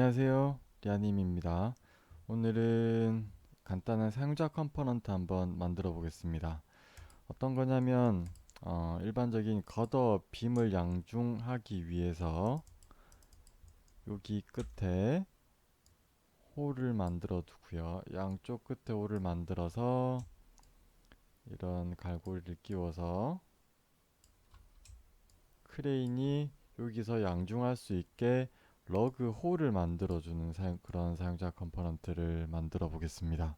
안녕하세요. 리아님입니다. 오늘은 간단한 사용자 컴포넌트 한번 만들어 보겠습니다. 어떤 거냐면 일반적인 겉어 빔을 양중하기 위해서 여기 끝에 홀을 만들어 두고요. 양쪽 끝에 홀을 만들어서 이런 갈고리를 끼워서 크레인이 여기서 양중할 수 있게 러그 홀을 만들어주는 그런 사용자 컴포넌트를 만들어 보겠습니다.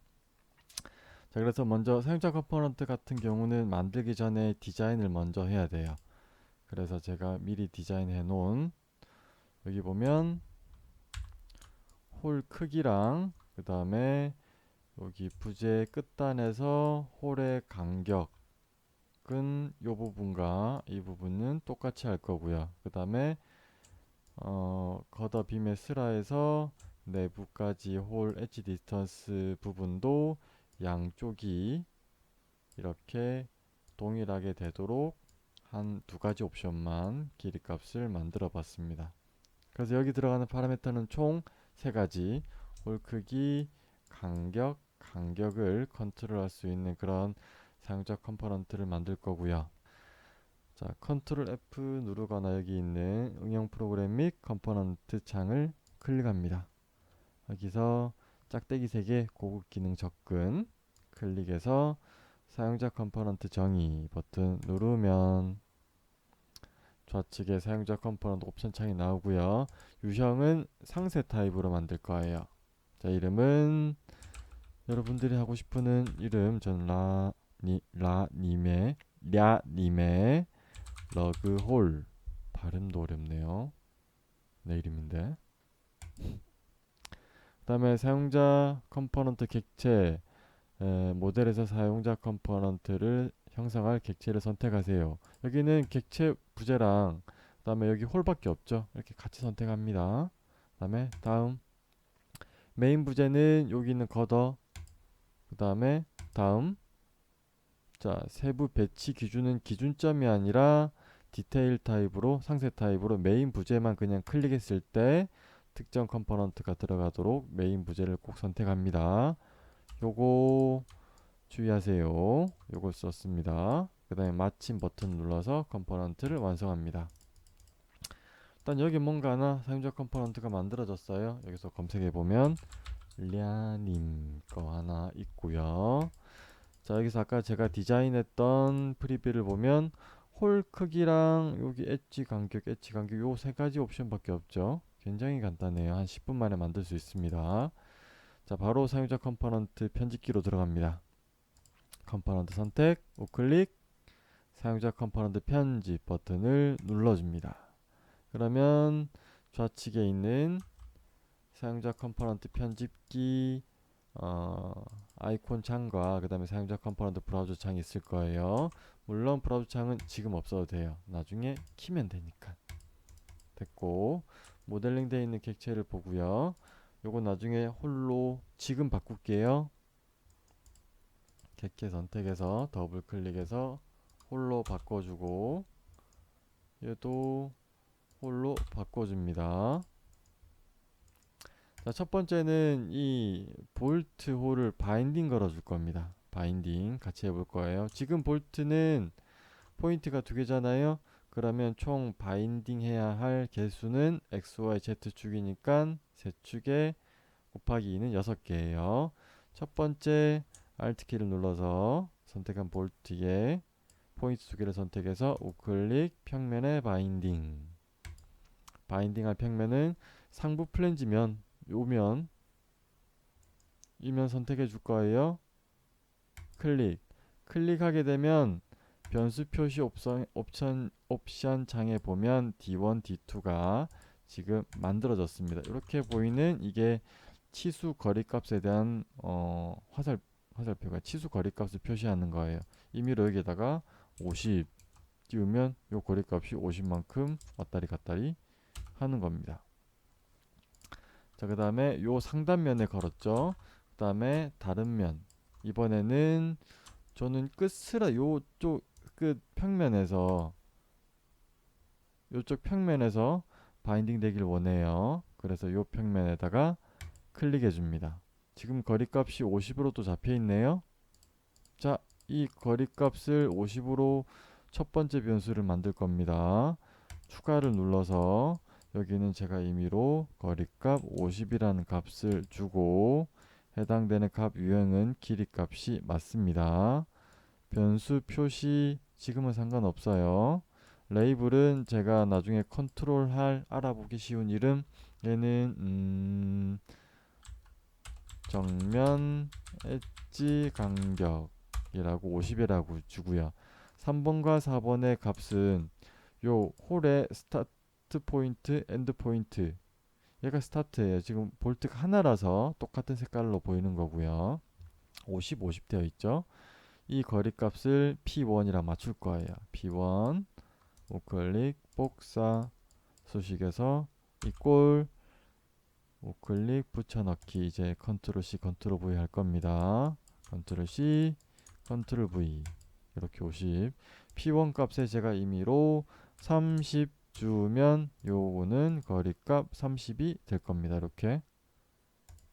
자, 그래서 먼저 사용자 컴포넌트 같은 경우는 만들기 전에 디자인을 먼저 해야 돼요. 그래서 제가 미리 디자인해 놓은 여기 보면 홀 크기랑 그 다음에 여기 부재 끝단에서 홀의 간격은 이 부분과 이 부분은 똑같이 할 거고요. 그 다음에 겉어 빔의 슬라에서 내부까지 홀 엣지 디스턴스 부분도 양쪽이 이렇게 동일하게 되도록 한 두 가지 옵션만 길이 값을 만들어 봤습니다. 그래서 여기 들어가는 파라미터는 총 세 가지, 홀 크기, 간격을 컨트롤할 수 있는 그런 사용자 컴포넌트를 만들 거고요. 자, 컨트롤 F 누르거나 여기 있는 응용 프로그램 및 컴포넌트 창을 클릭합니다. 여기서 짝대기 3개 고급 기능 접근 클릭해서 사용자 컴포넌트 정의 버튼 누르면 좌측에 사용자 컴포넌트 옵션 창이 나오고요. 유형은 상세 타입으로 만들 거예요. 자, 이름은 여러분들이 하고 싶은 이름 전 랴님의 러그홀 발음도 어렵네요. 내 이름인데. 그 다음에 사용자 컴포넌트 객체 모델에서 사용자 컴포넌트를 형성할 객체를 선택하세요. 여기는 객체 부재랑 그 다음에 여기 홀밖에 없죠. 이렇게 같이 선택합니다. 그 다음에 다음 메인 부재는 여기 있는 겉어 그 다음에 다음 자 세부 배치 기준은 기준점이 아니라 디테일 타입으로 상세 타입으로 메인 부재만 그냥 클릭했을 때 특정 컴포넌트가 들어가도록 메인 부재를 꼭 선택합니다. 요거 주의하세요. 요걸 썼습니다. 그 다음에 마침 버튼 눌러서 컴포넌트를 완성합니다. 일단 여기 뭔가 하나 사용자 컴포넌트가 만들어졌어요. 여기서 검색해보면 랴님 거 하나 있고요. 자, 여기서 아까 제가 디자인했던 프리뷰를 보면 홀 크기랑 여기 엣지 간격 요 세 가지 옵션밖에 없죠. 굉장히 간단해요. 한 10분 만에 만들 수 있습니다. 자, 바로 사용자 컴포넌트 편집기로 들어갑니다. 컴포넌트 선택, 우클릭, 사용자 컴포넌트 편집 버튼을 눌러줍니다. 그러면 좌측에 있는 사용자 컴포넌트 편집기 아이콘 창과 그 다음에 사용자 컴포넌트 브라우저 창이 있을 거예요. 물론 브라우저 창은 지금 없어도 돼요. 나중에 키면 되니까. 됐고 모델링 되어 있는 객체를 보고요. 요거 나중에 홀로 지금 바꿀게요. 객체 선택해서 더블 클릭해서 홀로 바꿔주고 얘도 홀로 바꿔줍니다. 자, 첫 번째는 이 볼트 홀을 바인딩 걸어줄 겁니다. 바인딩 같이 해볼 거예요. 지금 볼트는 포인트가 두 개잖아요. 그러면 총 바인딩 해야 할 개수는 XY Z축이니까 세 축에 곱하기 2는 6개예요. 첫 번째 Alt 키를 눌러서 선택한 볼트에 포인트 두 개를 선택해서 우클릭 평면에 바인딩. 바인딩할 평면은 상부 플랜지면 요면 이면 선택해 줄 거예요. 클릭하게 되면 변수 표시 옵션 창에 보면 D1, D2가 지금 만들어졌습니다. 이렇게 보이는 이게 치수 거리값에 대한 화살표가 치수 거리값을 표시하는 거예요. 임의로 여기에다가 50 띄우면 요 거리값이 50만큼 왔다리 갔다리 하는 겁니다. 자, 그 다음에 요 상단면에 걸었죠. 그 다음에 다른 면. 이번에는 저는 요쪽 끝 평면에서 요쪽 평면에서 바인딩 되길 원해요. 그래서 이 평면에다가 클릭해 줍니다. 지금 거리값이 50으로 또 잡혀 있네요. 자, 이 거리값을 50으로 첫 번째 변수를 만들 겁니다. 추가를 눌러서 여기는 제가 임의로 거리값 50이라는 값을 주고 해당되는 값 유형은 길이 값이 맞습니다. 변수 표시 지금은 상관없어요. 레이블은 제가 나중에 컨트롤 할 알아보기 쉬운 이름, 얘는 정면 엣지 간격이라고 50이라고 주고요. 3번과 4번의 값은 요 홀의 스타트 포인트, 엔드 포인트, 얘가 스타트예요. 지금 볼트가 하나라서 똑같은 색깔로 보이는 거고요. 50, 50 되어 있죠. 이 거리값을 P1이라 맞출 거예요. P1 우클릭 복사 수식에서 이꼴 우클릭 붙여넣기. 이제 컨트롤 C 컨트롤 V 할 겁니다. 컨트롤 C 컨트롤 V 이렇게 50. P1 값에 제가 임의로 30 주면 요거는 거리값 30이 될 겁니다. 이렇게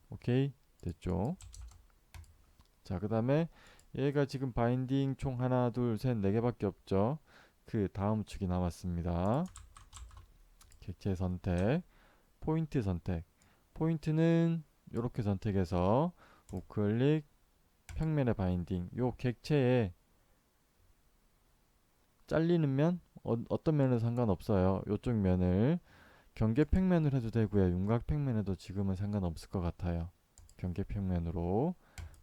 오케이 됐죠. 자, 그 다음에 얘가 지금 바인딩 총 하나 둘셋 네 개밖에 없죠. 그 다음 축이 남았습니다. 객체 선택, 포인트 선택. 포인트는 이렇게 선택해서 우클릭 평면의 바인딩. 요 객체에 잘리는 면 어떤 면은 상관없어요. 요쪽 면을 경계 평면으로 해도 되고요. 윤곽 평면에도 지금은 상관없을 것 같아요. 경계 평면으로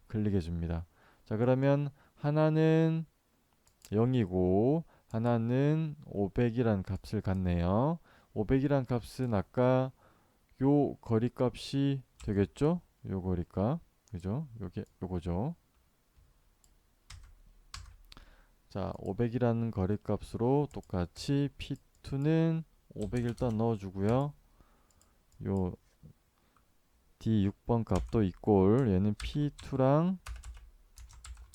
클릭해 줍니다. 자, 그러면 하나는 0이고 하나는 500이란 값을 갖네요. 500이란 값은 아까 요 거리값이 되겠죠? 요 거리값. 그죠? 요거죠. 자, 500이라는 거리값으로 똑같이 P2는 500 일단 넣어주고요. 요 D6번 값도 이꼴 얘는 P2랑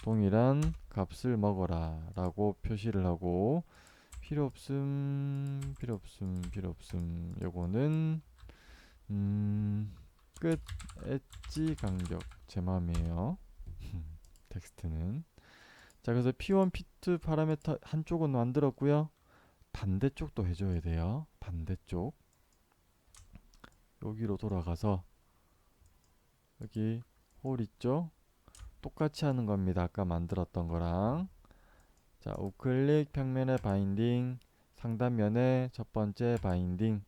동일한 값을 먹어라 라고 표시를 하고 필요없음 요거는 끝 엣지 간격 제 맘이에요. 텍스트는 자, 그래서 P1, P2 파라미터 한쪽은 만들었고요. 반대쪽도 해줘야 돼요. 반대쪽 여기로 돌아가서 여기 홀 있죠? 똑같이 하는 겁니다. 아까 만들었던 거랑. 자, 우클릭 평면의 바인딩, 상단면에 첫 번째 바인딩.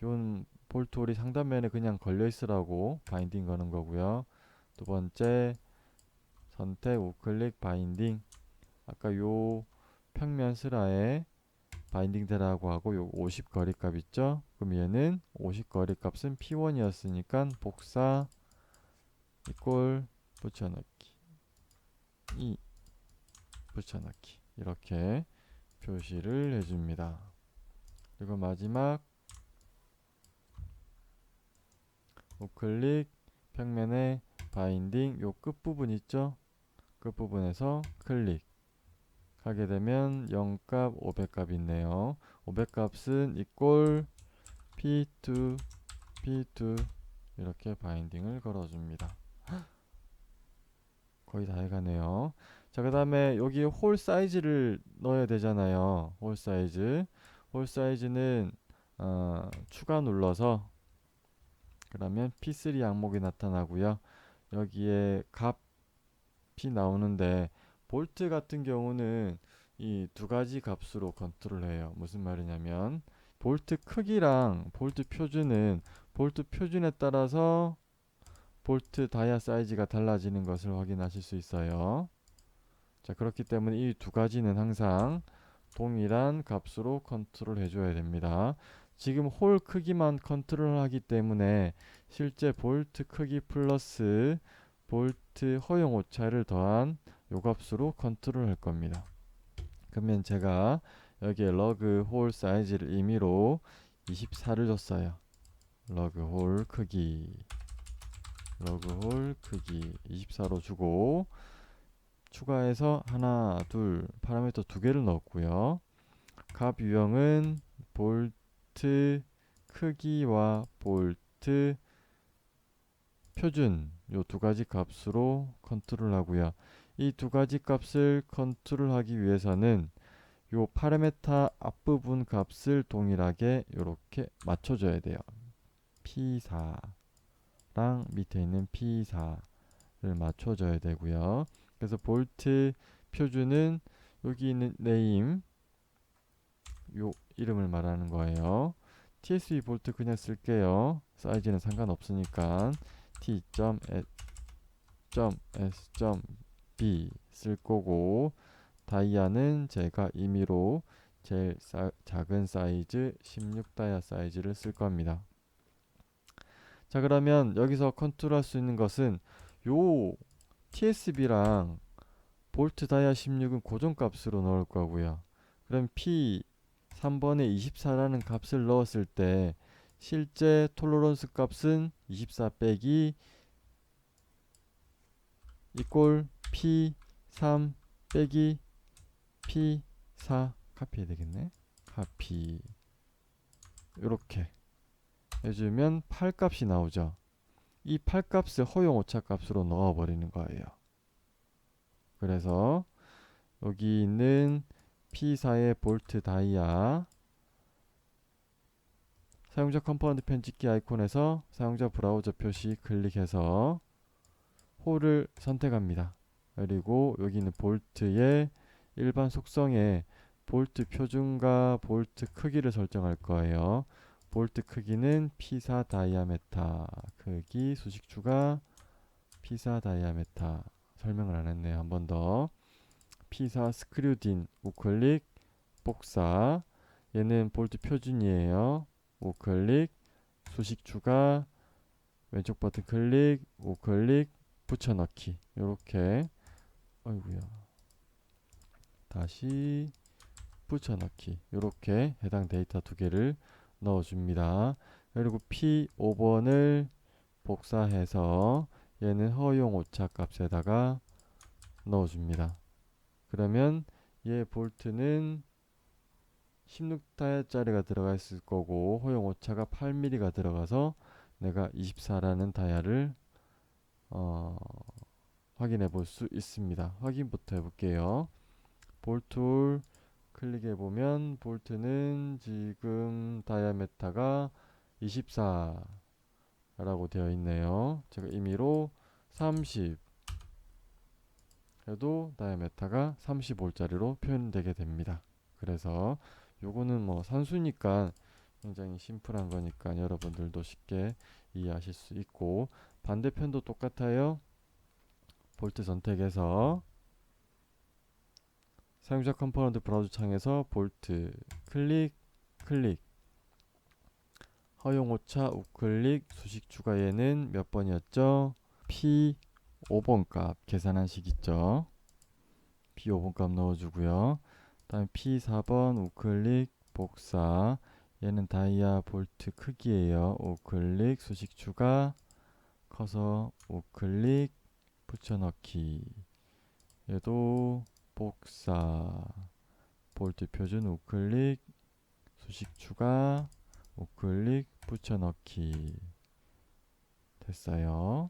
요 볼트 홀이 상단면에 그냥 걸려 있으라고 바인딩 거는 거고요. 두 번째 선택 우클릭 바인딩. 아까 요 평면 슬라에 바인딩 되라고 하고 요 50 거리값 있죠? 그럼 얘는 50 거리값은 P1이었으니까 복사 이꼴 붙여넣기 2 붙여넣기 이렇게 표시를 해줍니다. 그리고 마지막 우클릭 평면에 바인딩 요 끝부분 있죠? 끝부분에서 클릭 하게 되면 0값 500값 있네요. 500값은 이꼴 P2 이렇게 바인딩을 걸어줍니다. 거의 다 해가네요. 자, 그 다음에 여기 홀 사이즈를 넣어야 되잖아요. 홀 사이즈는 추가 눌러서 그러면 P3 항목이 나타나고요. 여기에 값이 나오는데 볼트 같은 경우는 이 두 가지 값으로 컨트롤해요. 무슨 말이냐면 볼트 크기랑 볼트 표준에 따라서 볼트 다이아 사이즈가 달라지는 것을 확인하실 수 있어요. 자, 그렇기 때문에 이 두 가지는 항상 동일한 값으로 컨트롤 해줘야 됩니다. 지금 홀 크기만 컨트롤 하기 때문에 실제 볼트 크기 플러스 볼트 허용 오차를 더한 요 값으로 컨트롤 할 겁니다. 그러면 제가 여기에 러그 홀 사이즈를 임의로 24를 줬어요. 러그 홀 크기 24로 주고 추가해서 하나 둘 파라미터 두 개를 넣었고요. 값 유형은 볼트 크기와 볼트 표준 요 두 가지 값으로 컨트롤 하고요. 이 두 가지 값을 컨트롤하기 위해서는 요 파라메타 앞부분 값을 동일하게 이렇게 맞춰줘야 돼요. P4랑 밑에 있는 P4를 맞춰줘야 되고요. 그래서 볼트 표준은 여기 있는 네임 요 이름을 말하는 거예요. TSV 볼트 그냥 쓸게요. 사이즈는 상관없으니까 T.S.B 쓸 거고, 다이아는 제가 임의로 제일 작은 사이즈 16 다이아 사이즈를 쓸 겁니다. 자, 그러면 여기서 컨트롤할 수 있는 것은 요 TSB랑 볼트 다이아 16은 고정값으로 넣을 거고요. 그럼 P 3번에 24라는 값을 넣었을 때 실제 톨러런스 값은 24 빼기 이꼴 P3 빼기 P4 카피해야 되겠네. 카피 이렇게 해주면 8값이 나오죠. 이 8값을 허용 오차 값으로 넣어버리는 거예요. 그래서 여기 있는 P4의 볼트 다이아 사용자 컴포넌트 편집기 아이콘에서 사용자 브라우저 표시 클릭해서 홀을 선택합니다. 그리고 여기 있는 볼트의 일반 속성에 볼트 표준과 볼트 크기를 설정할 거예요. 볼트 크기는 P4 다이아메타 크기 수식 추가 P4 다이아메타 설명을 안 했네요. 한 번 더. P4 스크류딘 우클릭 복사, 얘는 볼트 표준이에요. 우클릭 수식 추가 왼쪽 버튼 클릭 우클릭 붙여넣기 요렇게, 아이고야, 다시 붙여넣기 요렇게 해당 데이터 두 개를 넣어줍니다. 그리고 P5번을 복사해서 얘는 허용 오차 값에다가 넣어줍니다. 그러면 얘 볼트는 16다이아짜리가 들어가 있을 거고 허용 오차가 8mm가 들어가서 내가 24라는 다이아를 확인해 볼 수 있습니다. 확인부터 해볼게요. 볼툴 클릭해 보면 볼트는 지금 다이아메타가 24라고 되어 있네요. 제가 임의로 30 해도 다이아메타가 35짜리로 표현되게 됩니다. 그래서 요거는 뭐 산수니까 굉장히 심플한 거니까 여러분들도 쉽게 이해하실 수 있고, 반대편도 똑같아요. 볼트 선택해서 사용자 컴포넌트 브라우저 창에서 볼트 클릭 허용 오차 우클릭 수식 추가, 얘는 몇 번이었죠? P5번 값 계산한 식 있죠? P5번 값 넣어주고요. 다음 P4번 우클릭 복사, 얘는 다이아 볼트 크기예요. 우클릭 수식 추가 커서 우클릭 붙여넣기, 얘도 복사 볼트 표준 우클릭 수식 추가 우클릭 붙여넣기 됐어요.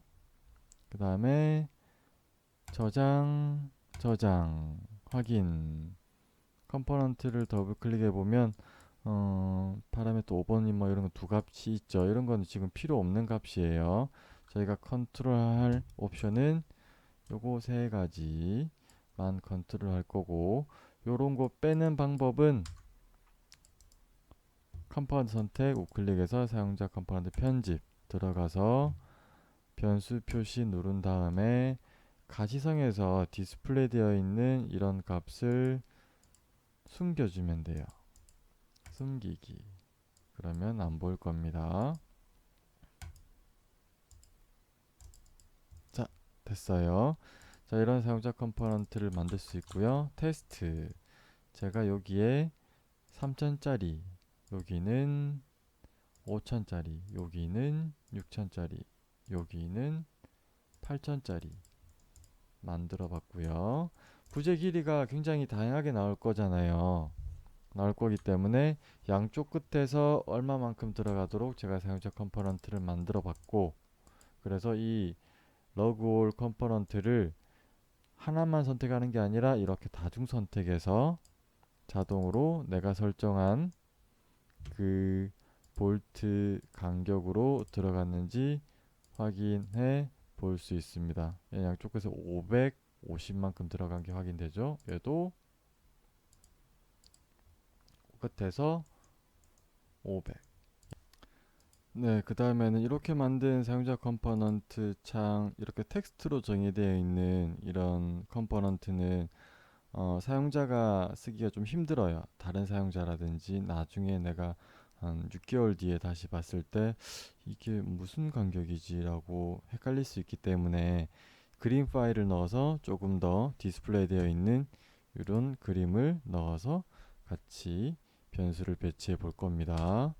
그 다음에 저장 확인, 컴포넌트를 더블 클릭해 보면 파라미터 5번이 뭐 이런 거 두 값이 있죠. 이런 거는 지금 필요 없는 값이에요. 저희가 컨트롤 할 옵션은 요거 세 가지만 컨트롤 할 거고, 요런 거 빼는 방법은 컴포넌트 선택 우클릭해서 사용자 컴포넌트 편집 들어가서 변수 표시 누른 다음에 가시성에서 디스플레이 되어 있는 이런 값을 숨겨주면 돼요. 숨기기. 그러면 안 보일 겁니다. 자, 됐어요. 자, 이런 사용자 컴포넌트를 만들 수 있고요. 테스트. 제가 여기에 3000짜리, 여기는 5000짜리, 여기는 6000짜리, 여기는 8000짜리 만들어 봤고요. 부재 길이가 굉장히 다양하게 나올 거잖아요. 나올 거기 때문에 양쪽 끝에서 얼마만큼 들어가도록 제가 사용자 컴포넌트를 만들어 봤고, 그래서 이 러그올 컴포넌트를 하나만 선택하는 게 아니라 이렇게 다중 선택해서 자동으로 내가 설정한 그 볼트 간격으로 들어갔는지 확인해 볼 수 있습니다. 양쪽 끝에서 550만큼 들어간 게 확인되죠. 얘도 끝에서 500. 네, 그 다음에는 이렇게 만든 사용자 컴포넌트 창, 이렇게 텍스트로 정의되어 있는 이런 컴포넌트는 사용자가 쓰기가 좀 힘들어요. 다른 사용자라든지 나중에 내가 한 6개월 뒤에 다시 봤을 때 이게 무슨 간격이지라고 헷갈릴 수 있기 때문에 그림 파일을 넣어서 조금 더 디스플레이 되어 있는 이런 그림을 넣어서 같이 변수를 배치해 볼 겁니다.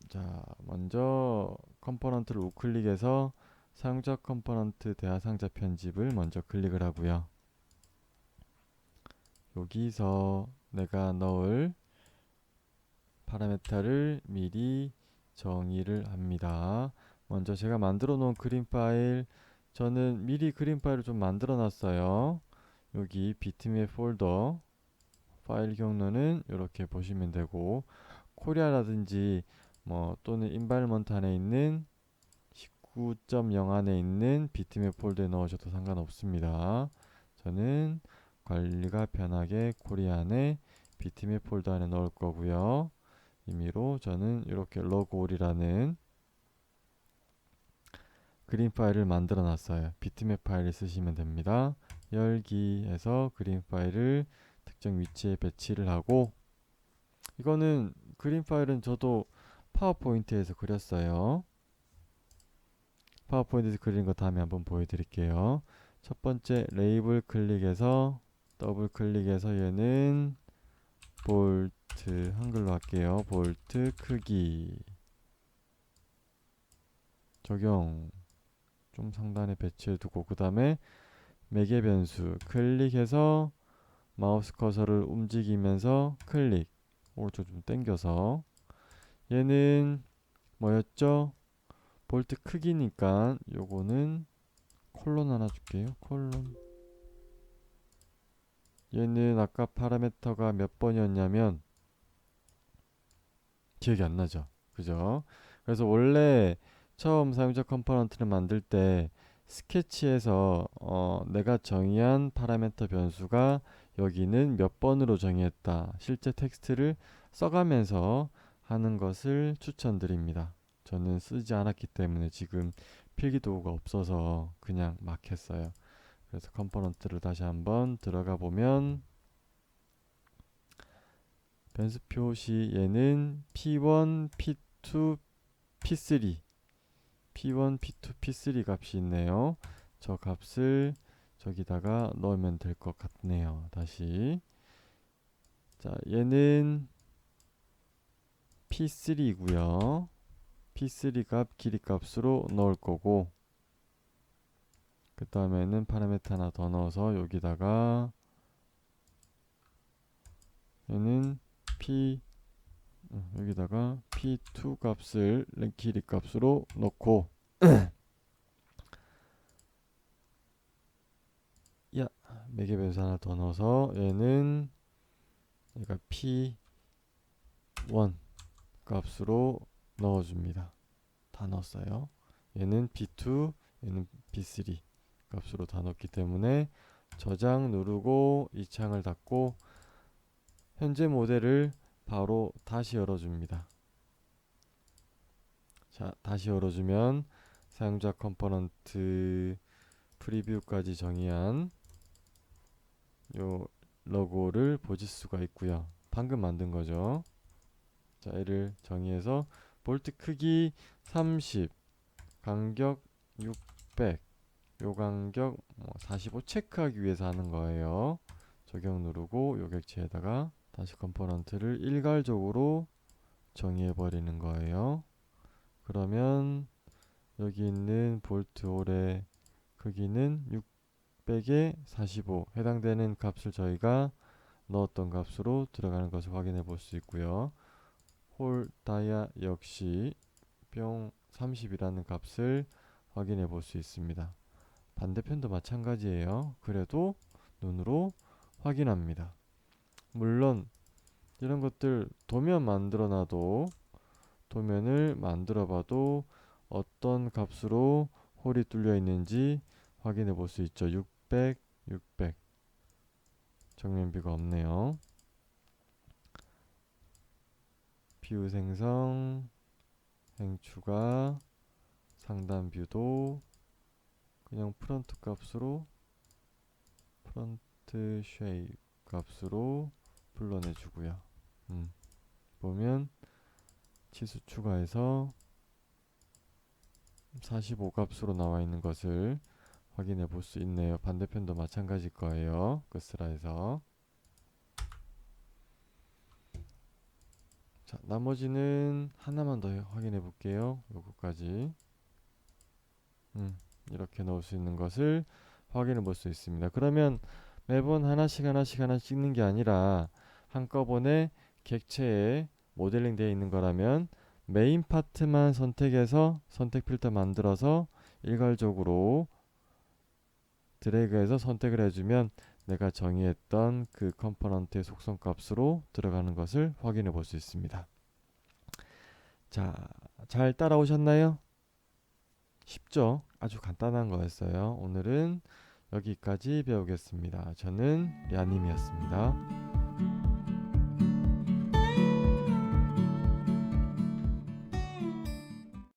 자, 먼저 컴포넌트를 우클릭해서 사용자 컴포넌트 대하상자 편집을 먼저 클릭을 하고요. 여기서 내가 넣을 파라메타를 미리 정의를 합니다. 먼저 제가 만들어 놓은 그림 파일, 저는 미리 그림 파일을 좀 만들어 놨어요. 여기 비트맵 폴더 파일 경로는 이렇게 보시면 되고, 코리아라든지 뭐 또는 인바이러먼트 안에 있는 19.0 안에 있는 비트맵 폴더에 넣으셔도 상관없습니다. 저는 관리가 편하게 코리아 안에 비트맵 폴더 안에 넣을 거고요. 임의로 저는 이렇게 러그올이라는 그림 파일을 만들어 놨어요. 비트맵 파일을 쓰시면 됩니다. 열기에서 그림 파일을 특정 위치에 배치를 하고, 이거는 그림 파일은 저도 파워포인트에서 그렸어요. 파워포인트에서 그린 거 다음에 한번 보여드릴게요. 첫 번째 레이블 클릭해서 더블 클릭해서 얘는 볼트 한글로 할게요. 볼트 크기 적용 좀 상단에 배치해 두고, 그 다음에 매개 변수 클릭해서 마우스 커서를 움직이면서 클릭 오른쪽 좀 당겨서, 얘는 뭐였죠? 볼트 크기니까 요거는 콜론 하나 줄게요. 콜론. 얘는 아까 파라메터가 몇 번이었냐면 기억이 안 나죠? 그죠? 그래서 원래 처음 사용자 컴포넌트를 만들 때 스케치에서 내가 정의한 파라메터 변수가 여기는 몇 번으로 정의했다. 실제 텍스트를 써가면서 하는 것을 추천드립니다. 저는 쓰지 않았기 때문에 지금 필기도구가 없어서 그냥 막 했어요. 그래서 컴포넌트를 다시 한번 들어가 보면 변수 표시 얘는 P1, P2, P3 P1, P2, P3 값이 있네요. 저 값을 저기다가 넣으면 될 것 같네요. 다시 자, 얘는 P3이고요. P3 값 길이 값으로 넣을 거고, 그 다음에는 파라메터 하나 더 넣어서 여기다가 얘는 여기다가 P2 값을 길이 값으로 넣고 야 매개 변수 하나 더 넣어서 얘는 얘가 P1 값으로 넣어줍니다. 다 넣었어요. 얘는 P2, 얘는 P3 값으로 다 넣었기 때문에 저장 누르고 이 창을 닫고 현재 모델을 바로 다시 열어줍니다. 자, 다시 열어주면 사용자 컴포넌트 프리뷰까지 정의한 요 로고를 보실 수가 있고요. 방금 만든 거죠. 자, 얘를 정의해서 볼트 크기 30, 간격 600, 요 간격 45 체크하기 위해서 하는 거예요. 적용 누르고 요 객체에다가 다시 컴포넌트를 일괄적으로 정의해 버리는 거예요. 그러면 여기 있는 볼트 홀의 크기는 600에 45 해당되는 값을 저희가 넣었던 값으로 들어가는 것을 확인해 볼 수 있고요. 홀 다이아 역시 뿅 30이라는 값을 확인해 볼 수 있습니다. 반대편도 마찬가지예요. 그래도 눈으로 확인합니다. 물론 이런 것들 도면 만들어 놔도 도면을 만들어 봐도 어떤 값으로 홀이 뚫려 있는지 확인해 볼 수 있죠. 600, 600 정면비가 없네요. 뷰 생성, 행 추가, 상단 뷰도 그냥 프론트 값으로 프론트 쉐입 값으로 불러내 주고요. 보면 치수 추가해서 45 값으로 나와 있는 것을 확인해 볼 수 있네요. 반대편도 마찬가지일 거예요. 끝스라에서. 자, 나머지는 하나만 더 확인해 볼게요. 요거까지. 이렇게 넣을 수 있는 것을 확인해 볼 수 있습니다. 그러면 매번 하나씩 찍는 게 아니라 한꺼번에 객체에 모델링 되어 있는 거라면 메인 파트만 선택해서 선택 필터 만들어서 일괄적으로 드래그해서 선택을 해주면 내가 정의했던 그 컴포넌트의 속성 값으로 들어가는 것을 확인해 볼 수 있습니다. 자, 잘 따라오셨나요? 쉽죠? 아주 간단한 거였어요. 오늘은 여기까지 배우겠습니다. 저는 랴님이었습니다.